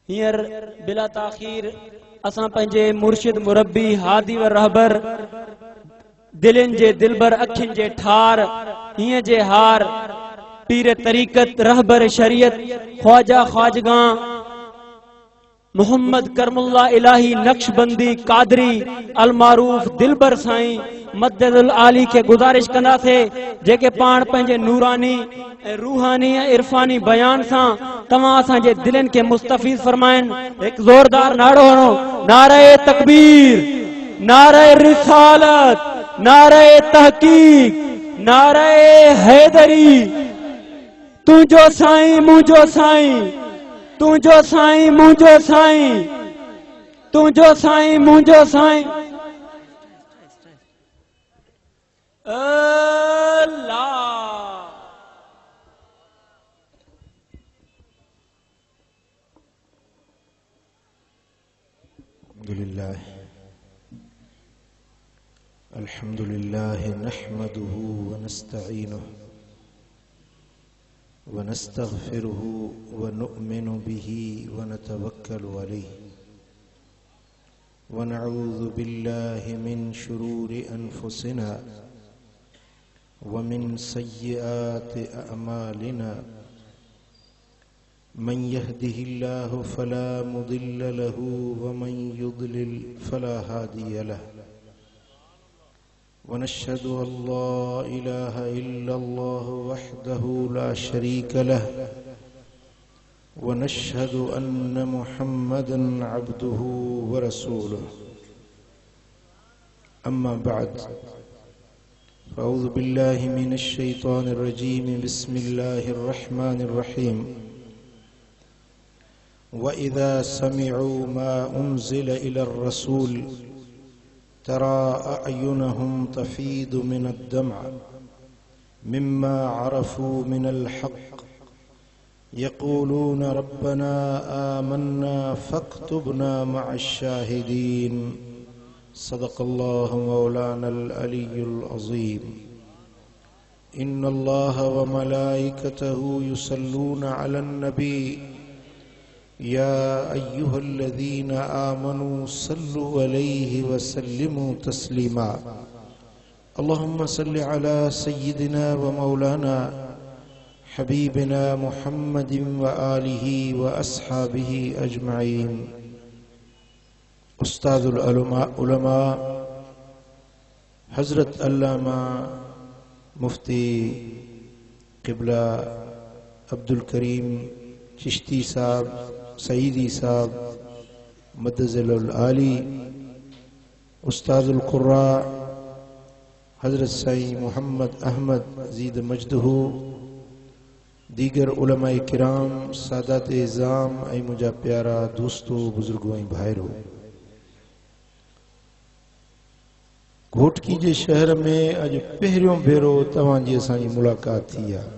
हींअर बिला ताखीर असां पंहिंजे मुर्शिद मुरब्बी हादी व रहबर दिलनि जे दिलबर अखियुनि जे ठार हीअं जे हार पीर तरीक़त रहबर शरीयत ख्वाजा ख्वाजगा मोहम्मद करमुल्ला इलाही नक्शबंदी कादरी अल मारूफ दिलबर साईं मददुल आली के गुजारिश कंदा थे जेके पाण पंहिंजे नूरानी रूहानी इरफानी बयान सां तमां असांजे दिलनि के मुस्तफीज फरमाइन। एक जोरदार नारो हणो, नारे तकबीर, नारे रिसालत, नारे तहकीक, नारे हैदरी। तुझो साईं मुझो साईं, तुझो साईं मुझो साईं, तुझो साईं मुझो साईं। अल्लाह अल्हम्दुलिल्लाह नहमदुहु व नस्तईनुहु व नस्तगफिरुहु व नु'मिनु बिही व नतवक्कलु अलैहि व नऊज़ु बिल्लाहि मिन शुरूरि अनफुसिना व मिन सय्यिआति अअमालिना। मन यहदिहिल्लाहु फला मुदिल्ल लहु व मन युद्लिल फला हादिय लहु व नशहदु अल्ला इलाहा इल्लल्लाहु वहदहु ला शरीक लहु व नशहदु अन्न मुहम्मदन अब्दुहु व रसूलुहु। अम्मा बअद फ़अऊज़ु बिल्लाहि मिनश शैतानिर रजीम। बिस्मिल्लाहिर रहमानिर रहीम। वइज़ा समिअू मा उन्ज़िल इलर रसूल तरा अअयुनहुम तफ़ीदु मिनद दमअ मिम्मा अरफ़ू मिनल हक़्क़ यक़ूलून रब्बना आमन्ना फ़क्तुबना मअश शाहिदीन। सदक़ल्लाहु मौलानल अलियुल अज़ीम। इन्नल्लाह व मलाइकतहु युसल्लूना अलन नबी या अय्युहल्लज़ीना आमनू सल्लु अलैहि व सल्लिमू तस्लीमा। अल्लाहुम्मा सल्लि अला सय्यिदिना व मौलाना हबीबिना मुहम्मदिन व आलिहि व अस्हाबिहि अजमईन। उस्तादुल उलमा हज़रत अल्लामा मुफ्ती क़िबला अब्दुल करीम चिश्ती साहब सईदी साहब मदज़िलुल आली, उस्तादुल क़ुर्रा हज़रत साईं मोहम्मद अहमद ज़ीद मजदहू, दीगर उलमाए किराम सादात इज़ाम ऐं मुंहिंजा प्यारा दोस्तों बुज़ुर्गों ऐं भाइरो। घोटकी जे शहर में अॼु पहिरियों भेरो तव्हांजी असांजी मुलाक़ात थी आहे।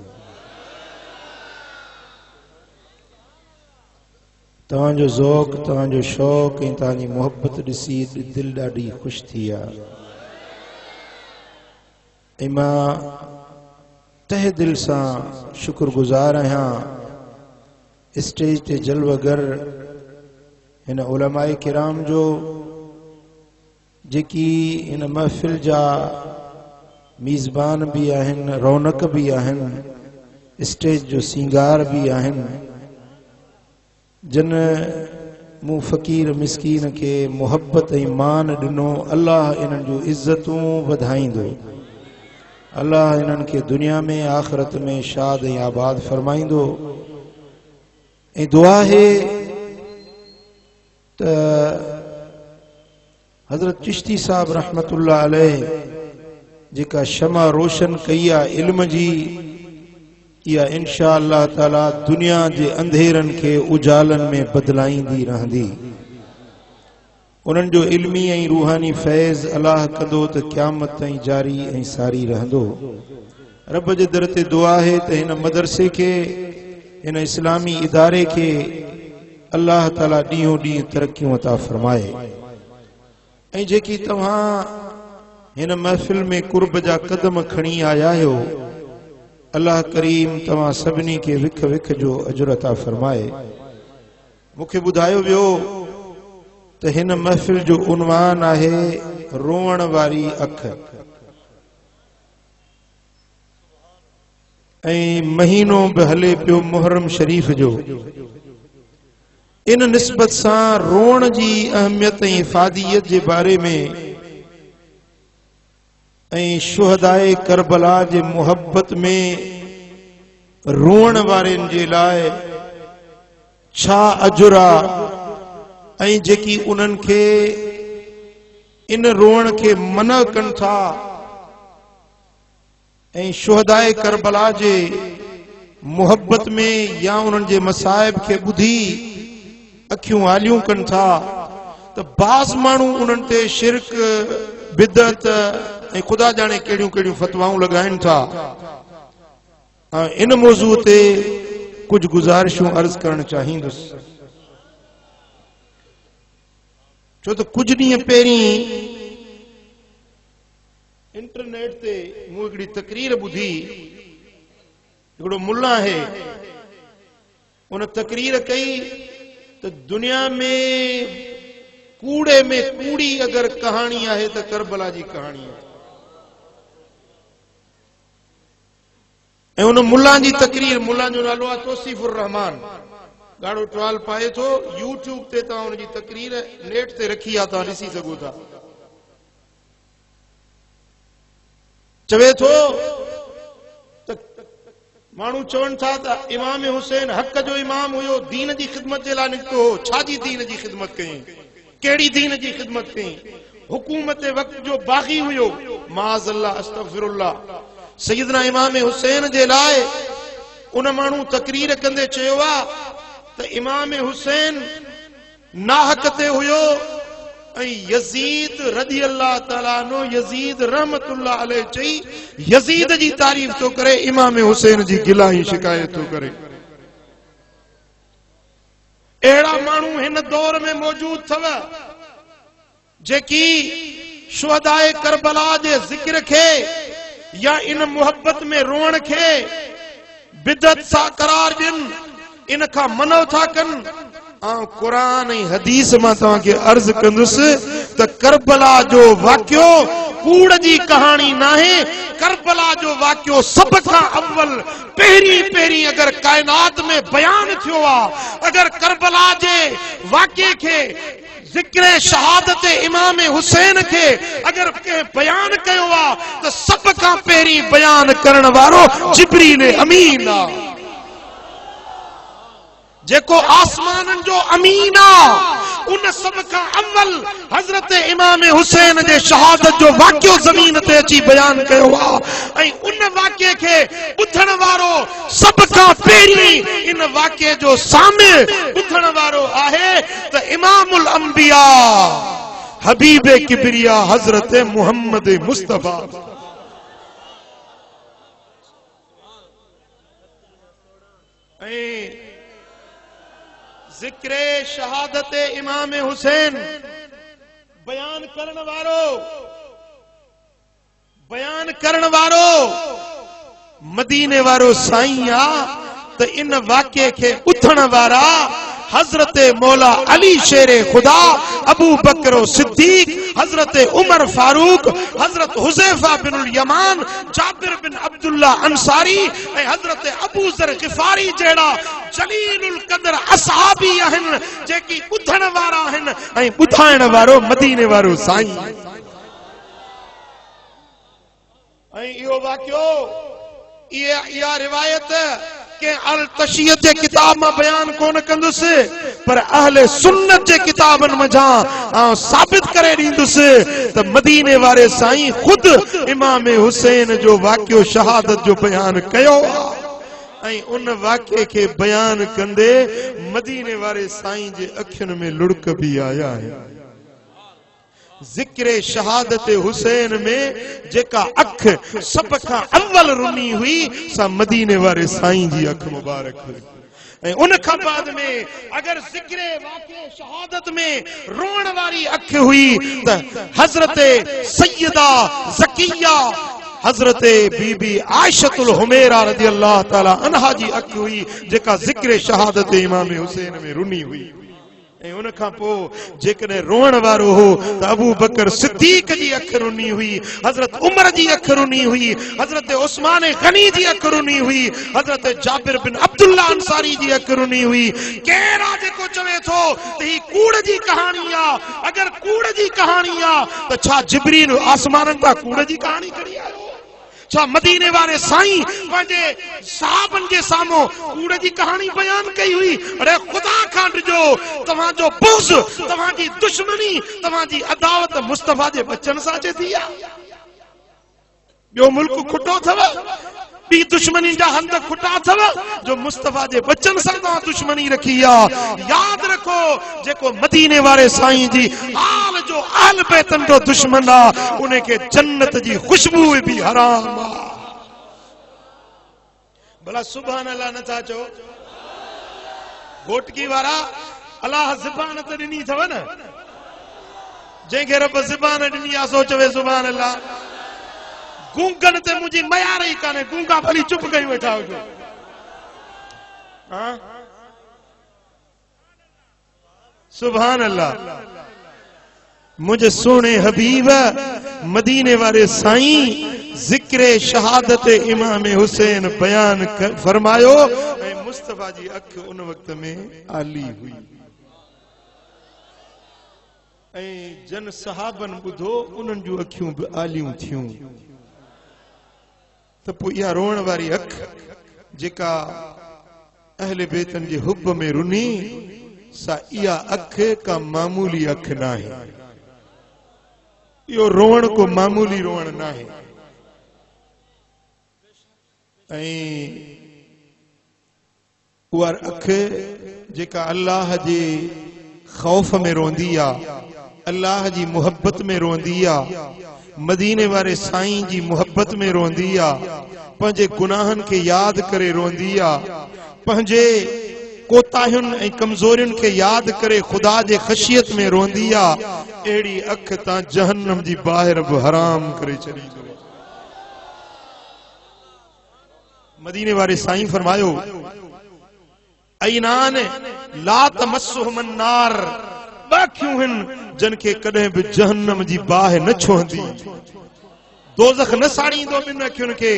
तव्हांजो ज़ौक़, तव्हांजो शौक़ ऐं तव्हांजी मोहब्बत ॾिसी दिलि ॾाढी ख़ुशि थी आहे। ऐं मां तहे दिल सां शुक्रगुज़ार आहियां स्टेज ते जलवगर हिन उलमाए किराम जो जेकी हिन महफ़िल जा मीज़बान भी आहिनि, रौनक भी आहिनि, स्टेज जो सिंगार भी आहिनि, जिन मूं फ़क़ीर मिस्कीन के मोहब्बत ऐं मान ॾिनो। अल्लाह इन्हनि जूं इज़तूं वधाईंदो, अल्लाह इन्हनि खे दुनिया में आख़िरत में शाद ऐं आबाद फरमाईंदो। ऐं दुआ है त हज़रत चिश्ती साहब रहमतुल्लाह अलैह जेका शमा रोशन कई आहे इल्म जी, इहा इंशा अल्लाह ताला दुनिया जे अंधेरनि खे उजालन में बदलाईंदी रहंदी। उन्हनि जो इल्मी ऐं रूहानी फैज़ अल्लाह कंदो त क़यामत ताईं जारी ऐं सारी रहंदो। रब जे दर ते दुआ है त हिन मदरसे खे, हिन इस्लामी इदारे खे अल्लाह ताला ॾींहों ॾींहुं तरक्कियूं अता फरमाए। ऐं जेकी तव्हां हिन महफ़िल में कुर्ब जा कदम खणी आया आहियो, अल्लाह करीम तव्हां सभिनी के विख विख जो अजर अता फरमाए। मूंखे ॿुधायो वियो त हिन महफ़िल जो उन्वान आहे रोअण वारी अख। ऐं महीनो बि हले पियो मुहर्रम शरीफ़ जो। इन निस्बत सां रोअण जी अहमियत ऐं इफ़ादियत जे बारे में ऐं शुहदाए करबला जे मुहब्बत में रोअण वारनि जे लाइ छा अजुरा ऐं जेकी उन्हनि खे इन रोअण खे मना कनि था ऐं शुहदाए करबला जे मुहब्बत में या उन्हनि जे मसाइब खे ॿुधी अखियूं आलियूं कनि था त बाज़ माण्हू उन्हनि ते शिरक बिदअत ऐं ख़ुदा जाने कहिड़ियूं कहिड़ियूं फतवाऊं लॻाइनि था। इन मौज़ू ते कुछ गुज़ारिशूं अर्ज़ करण चाहींदुसि। छो त कुछ ॾींहं पहिरीं इंटरनेट ते मूं हिकिड़ी तकरीर ॿुधी। हिकिड़ो मुल्ला आहे, उन तकरीर कई त दुनिया में कूड़े में कूड़ी अगर कहानी आहे त करबला जी कहानी आहे। ऐं उन मुल्ला जी तकरीर, मुल्ला जो नालो आहे तौसीफुर रहमान, ॻाढ़ो टवाल पाए थो। यूट्यूब ते तव्हां उनजी तकरीर नेट ते रखी आहे, तव्हां ॾिसी सघो था। चवे थो त माण्हू चवनि था त इमाम हुसैन हक़ जो इमाम हुयो, दीन जी ख़िदमत जे लाइ निकितो हो। छाजी दीन जी ख़िदमत कई? कहिड़ी दीन जी ख़िदमत कई? हुकूमत वक़्त जो बाग़ी हुयो। माज़अल्लाह अस्तग़फिरुल्लाह। सैयदना इमाम हुसैन जे लाइ उन माण्हू तकरीर कंदे चयो आहे त इमाम हुसैन नाहक ते हुयो ऐं यज़ीद रज़ी अल्लाह ताला अन्हु, यज़ीद रहमतुल्लाह अलैह चई यज़ीद जी तारीफ़ तो करे, इमाम हुसैन जी गिला ही शिकायत तो करे। अहिड़ा माण्हू हिन दौर में मौजूद थव जेकी शुहदाए करबला जे ज़िक्र खे या इन मुहब्बत में रोअण खे बिदअत सां करार ॾियनि, इन खां मनो था कनि। कुरान ऐं हदीस मां तव्हांखे अर्ज़ कंदुसि त करबला जो वाक़ियो कूड़ जी कहानी नाहे। करबला जो वाक़ियो सब खां अव्वल पहिरीं अगर कायनात में बयान थियो आहे, अगर करबला जे वाक़िए खे ज़िक्र शहादत इमाम हुसैन खे अगर के बयान कयो आहे त सब खां पहिरीं बयान करण वारो जिब्रील अमीन आहे, जेको आसमाननि जो अमीन आहे। उन सब खां अव्वल हज़रत इमाम हुसैन जे शहादत जो वाक़ियो ज़मीन ते अची बयान कयो आहे। ऐं उन वाक़िए खे ॿुधण वारो सब खां पहिरीं इन वाक़िए जो साम्य ॿुधण वारो आहे त इमामुल अंबिया हबीब किबरिया हज़रत मुहम्मद मुस्तफा। ऐं ज़िक्र शहादत इमाम हुसैन बयान करण वारो मदीने वारो साईं आ। त इन वाक़िए खे ॿुधण वारा हज़रत मौला अली शेर खुदा, अबू बकर सिद्दीक, हज़रत उमर फारूक, हज़रत हुज़ैफा बिन यमान, जाबिर बिन अब्दुल्ला अंसारी ऐं हज़रत अबू ज़र ग़िफ़ारी जहिड़ा जलीलुल क़द्र असहाबी आहिनि जेकी ॿुधण वारा आहिनि ऐं ॿुधाइण वारो मदीने वारो साईं। ऐं इहो वाक़ियो, इहा रिवायत के अल तशय्युद जे किताब में बयान कोन कंदुसि, पर अहले सुन्नत जे किताबन मझां साबित करे ॾींदुसि त मदीने वारे साईं खुद इमाम हुसैन जो वाक़ियो शहादत जो बयान कयो ऐं उन वाक़िए के बयान कंदे मदीने वारे साईं जे अखियुनि में लुढ़क भी आया है। ज़िक्र शहादत हुसैन में जेका अख सब खां अव्वल रुनी हुई सा मदीने वारे साईं जी अख मुबारक हुई। उन खां बाद में अगर ज़िक्र वाक़िए शहादत में रोण वारी अख हुई त हज़रत सैयदा ज़किया हज़रत बीबी आयशतुल हुमैरा रज़ी अल्लाह ताला अन्हा जी अख हुई जेका ज़िक्र शहादत इमाम हुसैन में रुनी हुई। ऐं उन खां पोइ जेकॾहिं रोअण वारो हो त अबू बकर सिद्दीक जी अख रुनी हुई, हज़रत उमर जी अख रुनी हुई, हज़रत उस्मान गनी जी अख रुनी हुई, हज़रत जाबिर बिन अब्दुल्ला अंसारी जी अख रुनी हुई। केरु आहे जेको चवे थो त ही कूड़ जी कहाणी आहे? अगर कूड़ जी कहाणी आहे त छा जिब्रील आसमाननि तां कूड़ जी कहाणी खणी आयो? छा मदीने वारे साईं पंहिंजे साहबनि जे साम्हूं कूड़ जी कहाणी बयान कई हुई? अरे खुदा खां ॾिजो, तव्हांजो बुग़्ज़, तव्हांजी दुश्मनी, तव्हांजी अदावत मुस्तफा जे बचन सां अचे थी आहे। ॿियो मुल्क खुटो अथव, ॿी दुश्मनी जा हंध खुटा अथव जो मुस्तफा जे बचन सां तव्हां दुश्मनी रखी आहे। यादि रखो, जेको मदीने वारे साईं जी आल जो आल बैतन जो दुश्मन आहे उनखे जन्नत जी खुशबू भी हराम आहे। भला सुभान अल्लाह नथा चओ? घोटकी वारा अल्लाह ज़बान त ॾिनी अथव न, जंहिंखे रब ज़बान ॾिनी आहे सो चवे सुभान अल्लाह। गूंगन ते मुंहिंजी मयार ई कान्हे, गूंगा भली चुप कई वेठा हुजो। सुभान अल्लाह। मुझे सोने हबीब मदीने वाले साईं जिक्र शहादत इमाम हुसैन बयान फरमायो ऐं मुस्तफा जी अख उन वक्त में आली हुई ऐं जन सहाबन बुधो उन्हनि जूं अखियूं भी आलियूं थियूं। त पोइ इहा रोअण वारी अख जेका अहले बेतन जे हुब में रुनी सा इहा अख का मामूली अख ना है। यो रोअण को मामूली रोअण ना है। उहा अख जेका अल्लाह जे खौफ में रोंदी आ, अल्लाह जी मोहब्बत में रोंदी आ, मदीने वाले साईं जी मोहब्बत में रोंदी आ, पंहिंजे गुनाहन के याद करे रोंदी आ, पंहिंजे कोताहियुनि ऐं कमजोरियुनि खे याद करे खुदा जे ख़शियत में रोंदी आ। अहिड़ी अख तां जहन्नम जी ॿाहिरि बि हराम करे छॾींदो। मदीने वाले साईं फरमायो, ऐनान ला तमस्सुहुमुन नार, ॿ अखियूं आहिनि जिन खे कॾहिं बि जहन्नम जी बाहि न छुहंदी, दोज़ख न साड़ींदो ॿिनि अखियुनि खे।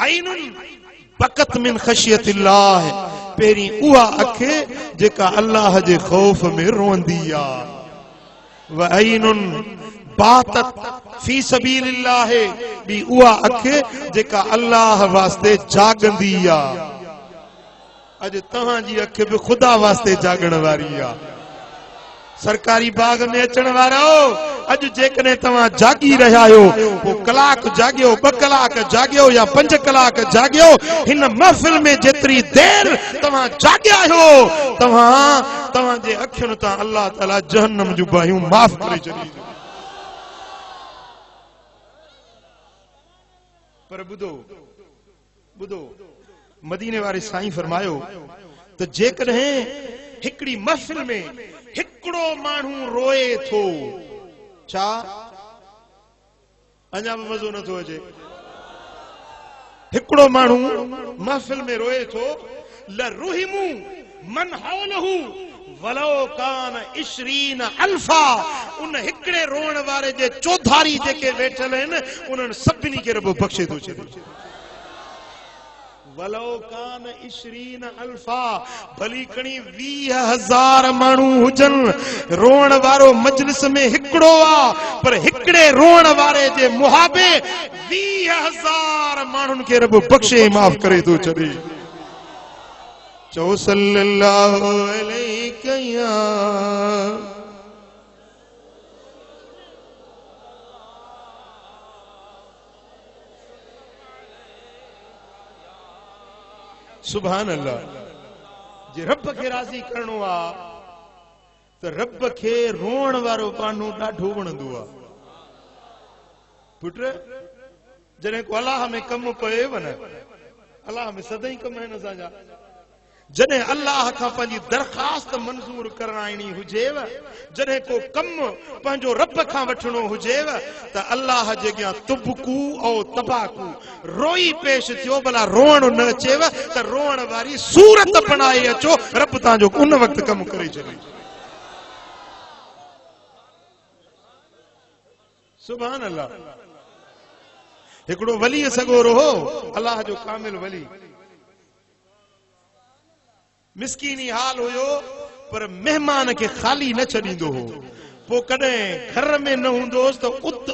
ऐनुन बकत मिन ख़शियतिल्लाह, पहिरीं उहा अख जेका अल्लाह जे खौफ में रोंदी आ। व ऐनुन बातत फी सबीलिल्लाह, बि उहा अख जेका अल्लाह वास्ते जागंदी आ। अॼु तव्हांजी अख बि खुदा वास्ते जागण वारी आ। सरकारी बाग में अचण वारो, अॼु जेकॾहिं तव्हां जागी रहिया आहियो, पोइ कलाक जागियो, 2 कलाक जागियो या 5 कलाक जागियो, हिन महफ़िल में जेतिरी देर तव्हां जागिया आहियो, तव्हांजे अखियुनि तां अल्लाह ताला जहन्नम जूं बाहियूं माफ़ करे छॾींदो। पर ॿुधो, मदीने वारे साईं फरमायो त जेकॾहिं हिकड़ी महफ़िल में हिकड़ो माण्हू रोए थो, छा अञा भी मज़ो नथो अचे? हिकड़ो माण्हू महफ़िल में रोए थो, लरुहिमु मन हौलहु वलो कान 20 अल्फा, उन हिकड़े रोअण वारे जे चौधारी जेके वेठल आहिनि उन्हनि सभिनी खे रब बख़्शे थो छॾे। वलो कान 20 अल्फा, भली कणी 20,000 माण्हू हुजन, रोअण वारो मजलिस में हिकड़ो आ, पर हिकड़े रोअण वारे जे मुहाबे 20,000 माण्हुनि खे रब बख़्शे माफ़ करे थो छॾे। चओ सल्लल्लाहु अलैहि या सुभान अल्लाह। जे रब खे राज़ी करणो आ त रब खे रोअण वारो माण्हू ॾाढो वणंदो आ। पुट जॾहिं को अल्लाह में कम पएव न, अल्लाह में सदाई कम आहिनि असांजा। जॾहिं अल्लाह खां पंहिंजी दरख़्वास्त मंज़ूर कराइणी हुजेव, जॾहिं को कम पंहिंजो रब खां वठणो हुजेव, त अल्लाह जे अॻियां तुबकू ऐं तबाकू रोई पेश थियो। भला रोअण न अचेव त रोअण वारी सूरत बणाए अचो, रब तव्हांजो उन वक़्तु कमु करे छॾे। सुभान अल्लाह। हिकिड़ो वली सगो रहो, अल्लाह जो कामिल वली, मिस्कीनी हाल हुयो, पर मेहमान के खाली न छॾींदो हो। पो कॾहिं घर में न हूंदोसि त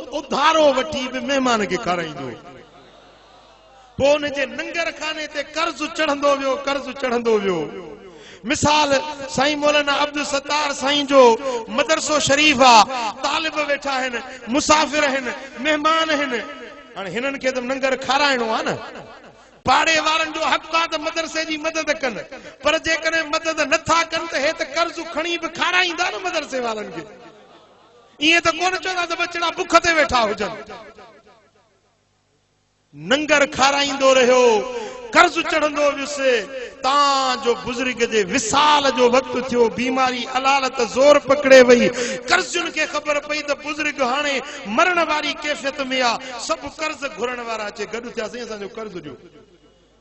उधारो वठी बि मेहमान खे खाराईंदो। पो उनजे नंगर खाने ते कर्ज़ चढ़ंदो वियो, कर्ज़ चढ़ंदो वियो। मिसाल साईं मौलाना अब्दुल सत्तार साईं जो मदरसो शरीफ आ, तालिब वेठा आहिनि, मुसाफ़िर आहिनि, मेहमान आहिनि। हाणे हिननि खे त नंगर खाराइणो आहे न। पाड़े वारनि जो हक़ आहे त मदरसे जी मदद कनि, पर जेकॾहिं मदद नथा कनि त हे त कर्ज़ खणी बि खाराईंदा न मदरसे वारनि खे। ईअं त कोन चवंदा त बचड़ा बुख ते वेठा हुजनि। नंगर खाराईंदो रहियो, कर्ज़ चढ़ंदो वियुसि। तव्हांजो बुज़ुर्ग जे विसाल जो वक़्तु थियो, बीमारी अलालत ज़ोर पकड़े वई। कर्ज़ुनि खे ख़बर पई त बुज़ुर्ग हाणे मरण वारी कैफ़ियत में आ। सभु कर्ज़ घुरण वारा अचे गॾु थियासीं, असांजो कर्ज़ ॾियो।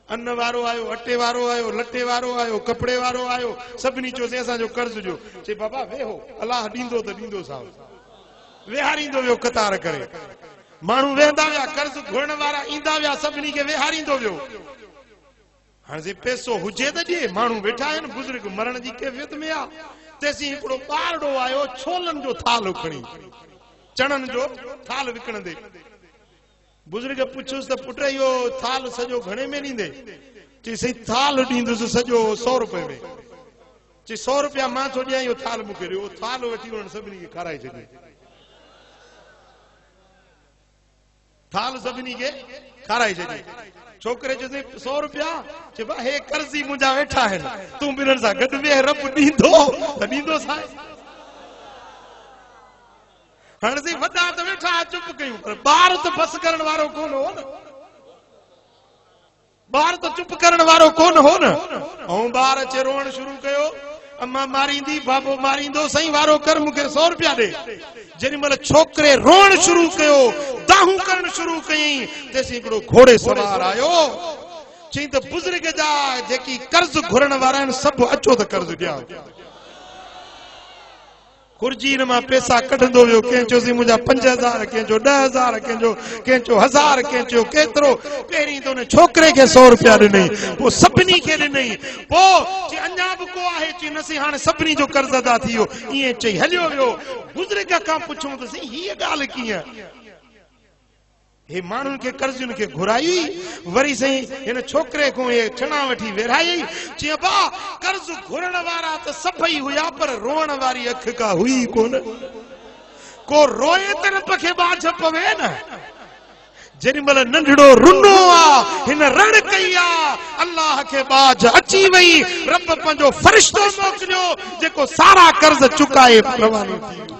अन्न वारो आयो, अटे वारो आयो, लटे वारो आयो, कपिड़े वारो आयो, सभिनी चयोसीं असांजो कर्ज़ ॾियो। चई बाबा वेहो, अलाह ॾींदो त ॾींदो साहब। वेहारींदो वियो कतार करे। माण्हू वेहंदा विया, कर्ज़ घुरण वारा ईंदा विया, सभिनी खे वेहारींदो वियो। हाणे जे पैसो हुजे त ॾिए, माण्हू वेठा आहिनि, बुज़ुर्ग मरण जी कैफ़ियत में आ। तेसीं हिकिड़ो ॿारड़ो आयो, छोलनि जो थाल खणी, चणनि जो थाल विकिणंदे। बुज़ुर्ग पुछियुसि त पुट इहो थाल सॼो घणे में ॾींदे? चई साईं थाल ॾींदुसि सॼो 100 रुपए में। चई 100 रुपया मां थो ॾियां, इहो थाल मूंखे ॾियो। थाल वठी उन्हनि सभिनी खे खाराए छॾियो। थाल सभिनी खे खाराए छॾी। छोकिरे चयोसि 100 रुपया। चए बा हे कर्ज़ी मुंहिंजा वेठा आहिनि, तूं बि हिननि सां गॾु वेह, रब ॾींदो त ॾींदो साईं। हाणे साईं वॾा त वेठा चुप कयूं, पर ॿार त बस करण वारो कोन हो न। ॿार त चुप करण वारो कोन हो न। ऐं ॿार अचे रोअण शुरू कयो, अम्मा मारींदी, बाबो मारींदो, साईं वारो कर, मूंखे 100 रुपया ॾे। जेॾी महिल छोकिरे रोअण शुरू कयो, दाहूं करण शुरू कयईं, तेसीं हिकिड़ो घोड़े सवार आयो। चई त बुज़ुर्ग जा जेकी कर्ज़ घुरण वारा आहिनि, सभु अचो त कर्ज़ ॾियां। खुर्जीन मां पैसा कढंदो वियो। कंहिं चयोसीं मुंहिंजा 5000, कंहिंजो 10000, कंहिंजो 1000, कंहिंजो केतिरो। पहिरीं त उन छोकिरे खे 100 रुपया ॾिनई, पोइ सभिनी खे ॾिनई। पोइ चई अञा बि को आहे? चई न साईं, हाणे सभिनी जो कर्ज़ अदा थी वियो। ईअं चई हलियो वियो। बुज़ुर्ग खां पुछूं त साईं हीअ ॻाल्हि कीअं? हे माण्हुनि खे कर्ज़ुनि खे घुराई, वरी साईं हिन छोकिरे खां हे चणा वठी विरहाई। चई बा कर्ज़ घुरण वारा त सभई हुया, पर रोअण वारी अखि का हुई कोन। को रोए त रब खे बाझ पवे न। जेॾी महिल नंढड़ो रुनो आ, हिन रण कई आ, अल्लाह खे बाझ अची वई। रब पंहिंजो फ़रिश्तो मोकिलियो, जेको सारा कर्ज़ चुकाए रवानो थी।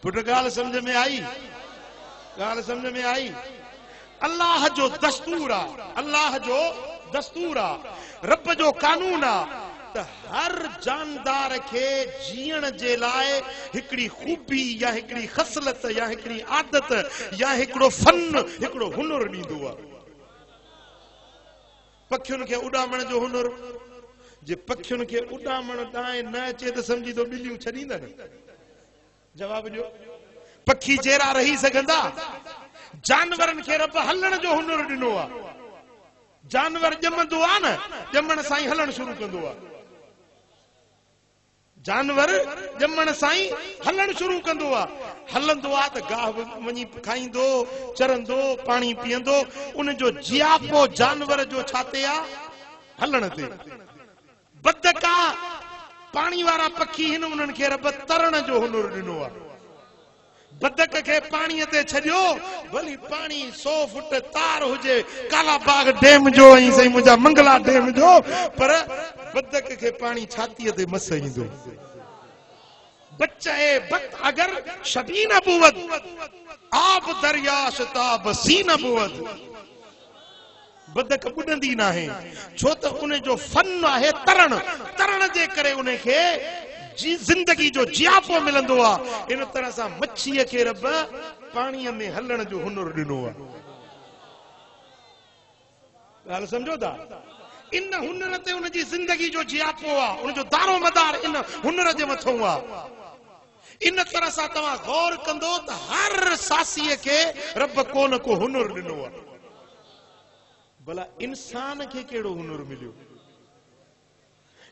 पुट ॻाल्हि सम्झ में आई? ॻाल्हि सम्झ में आई? अल्लाह जो दस्तूर आ, अल्लाह जो दस्तूर आ, रब जो कानून आ त हर जानदार खे जीअण जे लाइ हिकिड़ी खूबी या हिकिड़ी ख़सलत या हिकिड़ी आदत या हिकिड़ो फन, हिकिड़ो हुनर ॾींदो आ। पखियुनि खे उॾामण जो हुनर, जे पखियुनि खे उॾामण ॾांहुं न अचे त सम्झी तो ॿिलियूं छॾींदा न। जवाब ॾियो, पखी जहिड़ा रही सघंदा? जानवरनि खे रब हलण जो हुनर ॾिनो आ। जानवर ॼमंदो आ न, ॼमण सां ई हलण शुरू कंदो आ। जानवर ॼमण सां ई हलण शुरू कंदो आ। हलंदो आ त गाह वञी खाईंदो, चरंदो, पाणी पीअंदो। उन जो जियापो जानवर जो छाते आ? हलण ते। बदक आ, पाणी वारा पखी हिन, उन्हनि खे रब तरण जो हुनर ॾिनो आ। बदक खे पाणीअ ते छॾियो, भली पाणी 100 फुट तार हुजे, काला बाग डैम जो ऐं साईं मुंहिंजा मंगला डैम जो, पर बदक खे पाणी छातीअ ते मस ईंदो। बच्चा बत अगर शबी नबूवत, आब दरिया शताब सी नबूवत। बदक बुॾंदी न आहे, छो त उन जो फन आहे तरण। तरण जे करे उन खे जिंदगी जो जियापो मिलंदो आहे। इन तरह सां मच्छीअ खे रब पाणीअ में हलण जो हुनर ॾिनो आहे। ॻाल्हि सम्झो था? इन हुनर ते उनजी जिंदगी जो जियापो आहे, उनजो दारो मदार इन हुनर जे मथां आहे। इन तरह सां तव्हां गौर कंदो त हर सासीअ खे रब को न को हुनुर ॾिनो आहे। भला इंसान खे कहिड़ो हुनुर मिलियो?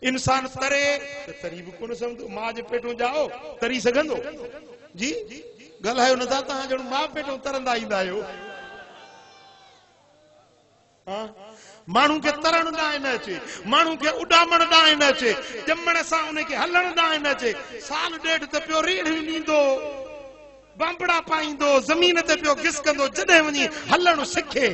इंसान तरे त तरी बि कोन सघंदो। मां जे पेटों जाओ तरी सघंदो? जी ॻाल्हायो नथा तव्हां ॼण मां पेटों तरंदा ईंदा आहियो। माण्हू खे तरण ॾांहुं न अचे, माण्हू खे उॾामण ॾांहुं न अचे, ॼमण सां उनखे हलण ॾांहुं न अचे। साल ॾेढ त पियो रीढ़ियूं ॾींदो, बांबड़ा पाईंदो, ज़मीन ते पियो घिसकंदो, जॾहिं वञी हलण सिखे।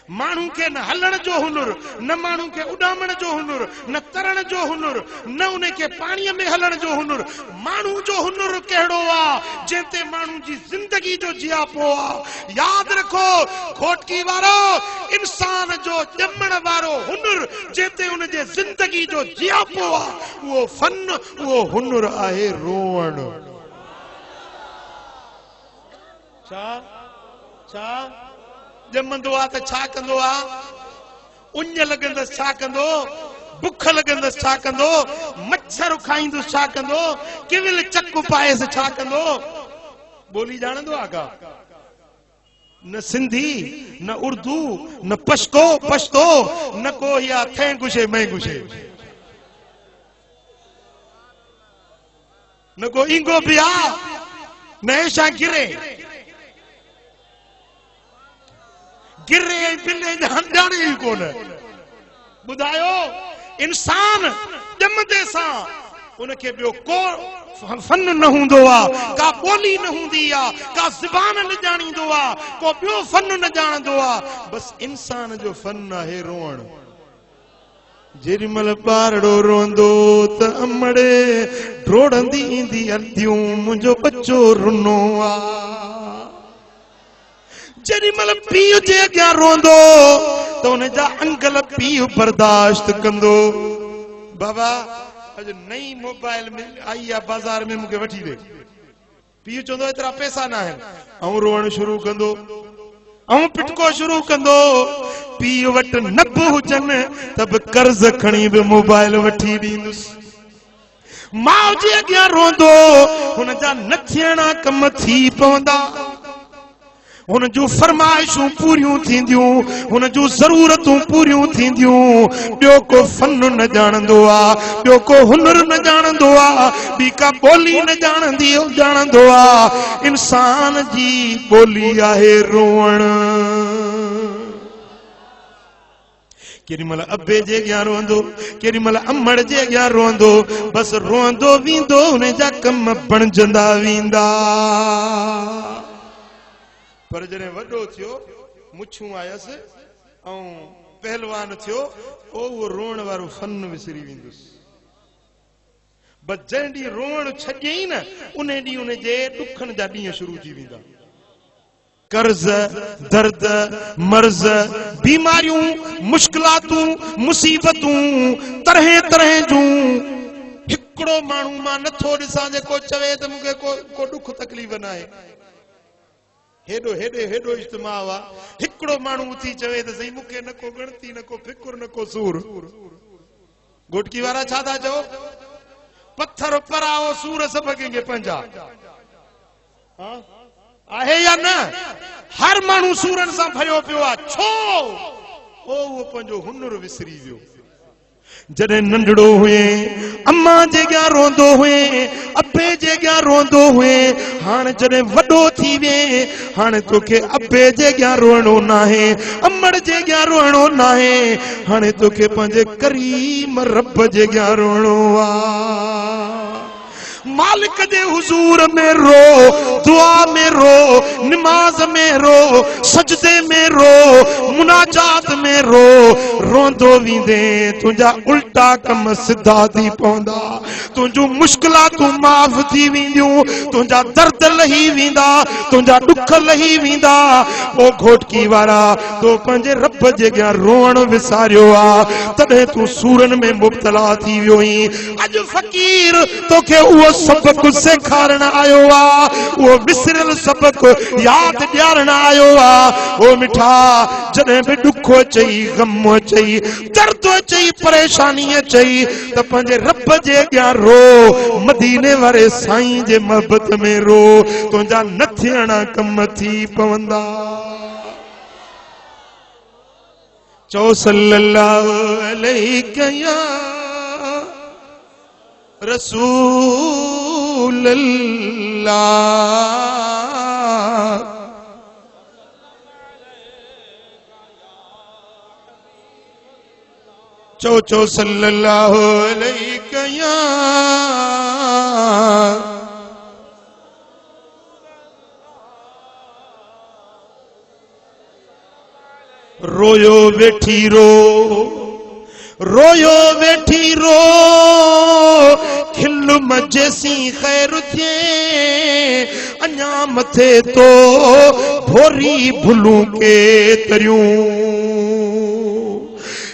माण्हू खे न हलण जो हुनुर, न माण्हू खे उॾामण जो हुनुर, न तरण जो हुनुर, न उनखे पाणीअ में हलण जो हुनुर। माण्हू जो हुनुर कहिड़ो आहे जंहिंते माण्हू जी ज़िंदगी जो जियापो आहे। यादि रखो खोटकी वारो इंसान जो ॼमण वारो हुनुर जंहिंते उनजे ज़िंदगी जो जियापो आहे, उहो फन, उहो हुनुर आहे रोअण। छा ॼमंदो आहे त छा कंदो आहे? उञ लॻंदसि छा कंदो? बुख लॻंदसि छा कंदो? मच्छर खाईंदुसि छा कंदो? किविल चक पाएसि छा कंदो? ॿोली ॼाणंदो आहे का? न सिंधी, न उर्दू, न पश्तो, न को या थे गुशे मैं गुशे, न को इंगो बिया, न ऐशा गिरे पिले ॼाणे ई कोन। ॿुधायो इंसान ॼमंदे सां उनखे ॿियो को फन न हूंदो आहे, का ॿोली न हूंदी आहे, का ज़बान न ॼाणींदो आहे, को ॿियो फन न ॼाणंदो आहे। बसि इंसान जो फन आहे रोअण। जेॾीमहिल ॿारड़ो रोंदो त अमड़े ड्रोड़ंदी ईंदी अर्दियूं, मुंहिंजो बच्चो रुनो आहे। जेॾीमहिल पीउ जे अॻियां रोंदो त उनजा अंगल पीउ बर्दाश्त कंदो। बाबा अॼु नई मोबाइल में आई आहे बाज़ार में, मूंखे वठी ॾे। पीउ चवंदो एतिरा पैसा न आहिनि, ऐं रोअण शुरू कंदो, ऐं पिटको शुरू कंदो। पीउ वटि न बि हुजनि त बि कर्ज़ खणी बि मोबाइल वठी ॾींदुसि। माउ जे अॻियां रोंदो, हुनजा न थियणा कम थी पवंदा, हुन जूं फरमाइशूं पूरियूं थींदियूं, हुन जूं ज़रूरतूं पूरियूं थींदियूं। ॿियो को फन न ॼाणंदो आहे, ॿियो को हुनुर न ॼाणंदो आहे, ॿी का ॿोली न ॼाणंदो आहे। इंसान जी ॿोली आहे रोअण। केॾीमहिल अबे जे अॻियां रोंदो, केॾीमहिल अमड़ जे अॻियां रोंदो, बसि रोंदो वेंदो, हुन जा कम बणजंदा वेंदा। पर जॾहिं वॾो थियो, मुछूं आयसि ऐं पहलवान थियो, उहो रोअण वारो फन विसरी वेंदुसि। बस जंहिं ॾींहुं रोअण छॾियई न, उन ॾींहुं उनजे ॾुखनि जा ॾींहं शुरू थी वेंदा। कर्ज़, दर्द, मर्ज़, बीमारियूं, मुश्किलातूं, मुसीबतूं तरह तरह जूं। हिकिड़ो माण्हू मां नथो ॾिसां जेको चवे त मूंखे को ॾुख तकलीफ़ न आहे। हेॾो इज्तिमा हुआ, हिकिड़ो माण्हू उथी चवे त सही मूंखे न को गणती, न को फिकुर, न को सूर। घोटकी वारा छा था चओ? पत्थर पराओ सूर सभु कंहिंखे पंहिंजा आहे या न? हर माण्हू सूरनि सां भरियो पियो आहे। छो? उहो पंहिंजो हुनुर विसरी वियो। जॾहिं नंढड़ो हुए अम्मा जे अॻियां रोंदो हुए, अबे जे अॻियां रोंदो हुए, हाणे जॾहिं वॾो थी विए, हाणे तोखे अबे जे अॻियां रोअणो नाहे, अमड़ जे अॻियां रोअणो नाहे, हाणे तोखे पंहिंजे करीम रब जे अॻियां रोअणो आहे। मालिक जे हुजूर में रो, दुआ में रो, नमाज में रो, सजदे में रो, मुनाजात में रो। रोंदो वेंदे तुंहिंजा उल्टा कम सिधा थी पवंदा, तुंहिंजूं मुश्किलातूं माफ़ थी वेंदियूं, तुंहिंजा दर्द लही वेंदा, तुंहिंजा ॾुख लही वेंदा। ओ घोटकी वारा, तो पंहिंजे रब जे अॻियां रोअण विसारियो आहे, तॾहिं तूं सूरनि में मुब्तला थी वियो आहीं। अॼु फ़क़ीर तोखे उहो सबक सेखारण आयो आ, वो विसरल सबक याद ॾियारण आयो आ। ओ मिठा जॾहिं बि ॾुख अचई, गम अचई, दर्द अचई, परेशानी अचई त पंहिंजे रब जे अॻियां रो, मदीने वारे साईं जे मोहब्बत में रो, तुंहिंजा न थियणा कम थी पवंदा। चओ सल्लल्लाहु अलैहि या रसूल अल्लाह। चो सल्लल्लाहु अलैहि या रोयो वेठी रो, रोयो वेठी रो, खिल मजेसी खैर थे, अञा मथे तो भोरी भुलूं के तरियूं।